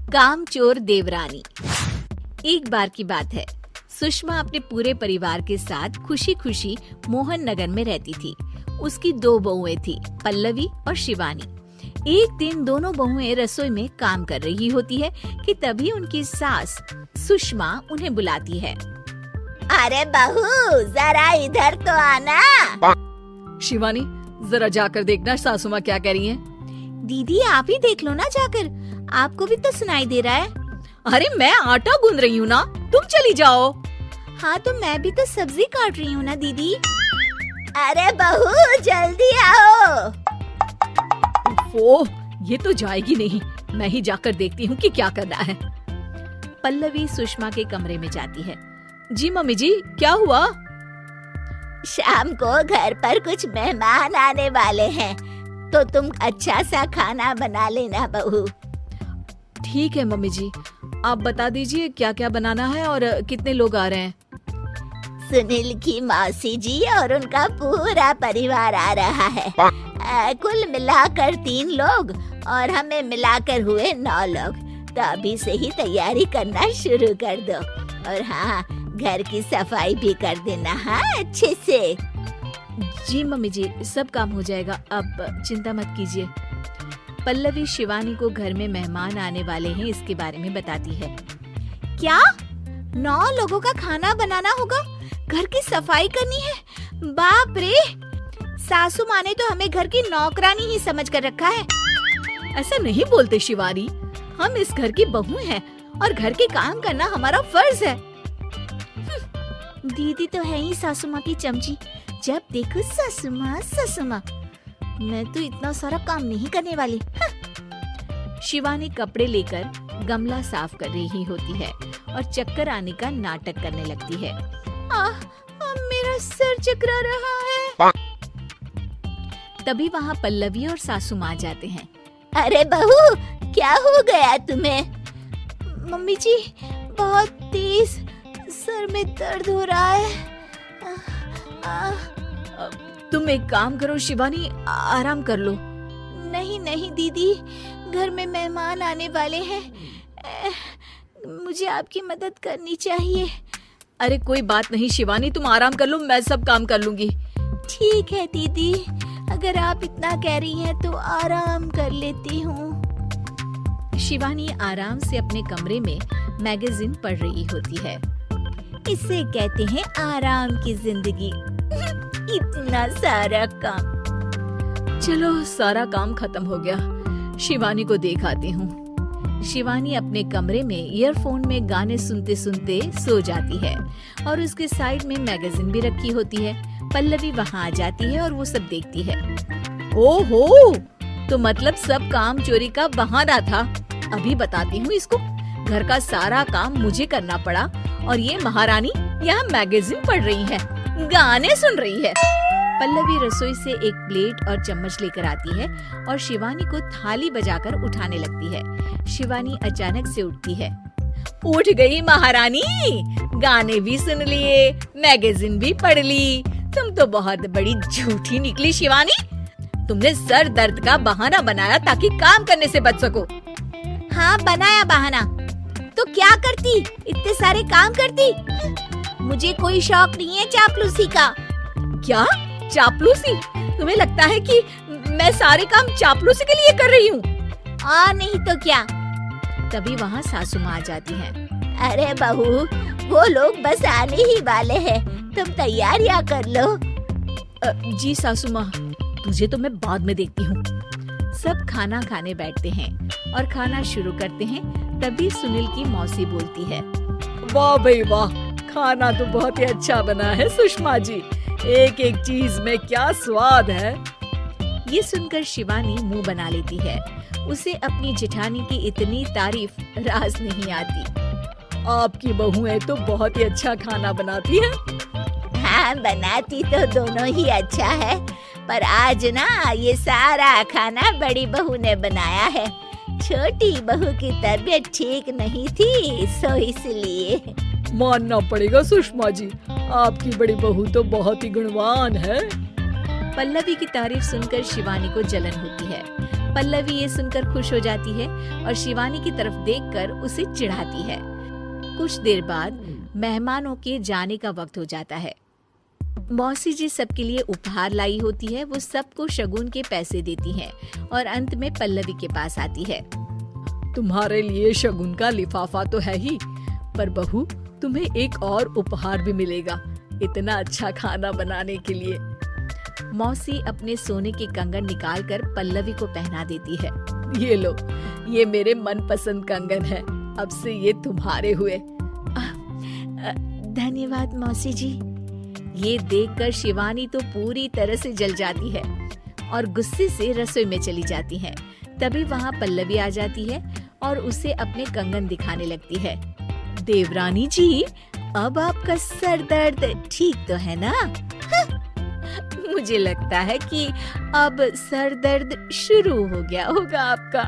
कामचोर देवरानी। एक बार की बात है, सुषमा अपने पूरे परिवार के साथ खुशी खुशी मोहन नगर में रहती थी। उसकी 2 बहुएं थी, पल्लवी और शिवानी। एक दिन दोनों बहुएं रसोई में काम कर रही होती है कि तभी उनकी सास सुषमा उन्हें बुलाती है। अरे बहू, जरा इधर तो आना। शिवानी, जरा जाकर देखना सासू माँ क्या कह रही हैं। दीदी आप ही देख लो ना जाकर, आपको भी तो सुनाई दे रहा है। अरे मैं आटा गूंद रही हूँ ना, तुम चली जाओ। हाँ तो मैं भी तो सब्जी काट रही हूँ ना दीदी। अरे बहू जल्दी आओ। वो ये तो जाएगी नहीं, मैं ही जाकर देखती हूँ कि क्या करना है। पल्लवी सुषमा के कमरे में जाती है। जी मम्मी जी, क्या हुआ? शाम को घर पर कुछ मेहमान आने वाले हैं, तो तुम अच्छा सा खाना बना लेना बहू। ठीक है मम्मी जी, आप बता दीजिए क्या क्या बनाना है और कितने लोग आ रहे हैं। सुनील की मौसी जी और उनका पूरा परिवार आ रहा है। कुल मिलाकर 3 लोग और हमें मिलाकर हुए 9 लोग। तो अभी से ही तैयारी करना शुरू कर दो। और हाँ, घर की सफाई भी कर देना, हाँ अच्छे से। जी मम्मी जी, सब काम हो जाएगा, आप चिंता मत कीजिए। पल्लवी शिवानी को घर में मेहमान आने वाले हैं इसके बारे में बताती है। क्या 9 लोगों का खाना बनाना होगा, घर की सफाई करनी है? बाप रे, सासू माँ ने तो हमें घर की नौकरानी ही समझ कर रखा है। ऐसा नहीं बोलते शिवानी, हम इस घर की बहू हैं और घर के काम करना हमारा फर्ज है। दीदी तो है ही सासू माँ की चमची, जब देखो सासू माँ सासू माँ। मैं तो इतना सारा काम नहीं करने वाली। शिवानी कपड़े लेकर गमला साफ कर रही होती है और चक्कर आने का नाटक करने लगती है। मेरा सर चकरा रहा है। तभी वहाँ पल्लवी और सासू माँ जाते हैं। अरे बहू, क्या हो गया तुम्हें? मम्मी जी, बहुत तेज सर में दर्द हो रहा है। तुम एक काम करो शिवानी, आराम कर लो। नहीं नहीं दीदी, घर में मेहमान आने वाले हैं, मुझे आपकी मदद करनी चाहिए। अरे कोई बात नहीं शिवानी, तुम आराम कर लो, मैं सब काम कर लूंगी। ठीक है दीदी, अगर आप इतना कह रही हैं तो आराम कर लेती हूँ। शिवानी आराम से अपने कमरे में मैगजीन पढ़ रही होती है। इसे कहते हैं आराम की जिंदगी। इतना सारा काम। चलो सारा काम खत्म हो गया, शिवानी को देख आती हूँ। शिवानी अपने कमरे में ईयरफोन में गाने सुनते सुनते सो जाती है और उसके साइड में मैगजीन भी रखी होती है। पल्लवी वहाँ आ जाती है और वो सब देखती है। ओहो, तो मतलब सब काम चोरी का बहाना था। अभी बताती हूँ इसको। घर का सारा काम मुझे करना पड़ा और ये महारानी यहाँ मैगजीन पढ़ रही है, गाने सुन रही है। पल्लवी रसोई से एक प्लेट और चम्मच लेकर आती है और शिवानी को थाली बजाकर उठाने लगती है। शिवानी अचानक से उठती है। उठ गई महारानी, गाने भी सुन लिए, मैगजीन भी पढ़ ली। तुम तो बहुत बड़ी झूठी निकली शिवानी। तुमने सर दर्द का बहाना बनाया ताकि काम करने से बच सको। हाँ बनाया बहाना, तो क्या करती, इतने सारे काम करती। मुझे कोई शौक नहीं है चापलूसी का। क्या चापलूसी? तुम्हें लगता है कि मैं सारे काम चापलूसी के लिए कर रही हूँ? नहीं तो क्या। तभी वहाँ सासू माँ आ जाती हैं। अरे बहू, वो लोग बस आने ही वाले हैं, तुम तैयारियां कर लो। जी सासू माँ, तुझे तो मैं बाद में देखती हूँ। सब खाना खाने बैठते हैं और खाना शुरू करते हैं। तभी सुनील की मौसी बोलती है। वाह भाई वाह, खाना तो बहुत ही अच्छा बना है सुषमा जी। एक एक चीज में क्या स्वाद है। ये सुनकर शिवानी मुंह बना लेती है। उसे अपनी जेठानी की इतनी तारीफ रास नहीं आती। आपकी बहुएं तो बहुत ही अच्छा खाना बनाती है। हाँ, बनाती तो दोनों ही अच्छा है, पर आज ना ये सारा खाना बड़ी बहू ने बनाया है। छोटी बहू की तबीयत ठीक नहीं थी, सो इसलिए। मानना पड़ेगा सुषमा जी, आपकी बड़ी बहू तो बहुत ही गुणवान है। पल्लवी की तारीफ सुनकर शिवानी को जलन होती है। पल्लवी ये सुनकर खुश हो जाती है और शिवानी की तरफ देखकर उसे चिढ़ाती है। कुछ देर बाद मेहमानों के जाने का वक्त हो जाता है। मौसी जी सबके लिए उपहार लाई होती है। वो सबको शगुन के पैसे देती हैं और अंत में पल्लवी के पास आती है। तुम्हारे लिए शगुन का लिफाफा तो है ही, पर बहू तुम्हें एक और उपहार भी मिलेगा इतना अच्छा खाना बनाने के लिए। मौसी अपने सोने के कंगन निकालकर पल्लवी को पहना देती है। ये लो, ये मेरे मनपसंद कंगन है, अब से ये तुम्हारे हुए। धन्यवाद मौसी जी। ये देखकर शिवानी तो पूरी तरह से जल जाती है और गुस्से से रसोई में चली जाती है। तभी वहाँ पल्लवी आ जाती है और उसे अपने कंगन दिखाने लगती है। देवरानी जी, अब आपका सर दर्द ठीक तो है ना? मुझे लगता है कि अब सर दर्द शुरू हो गया होगा आपका।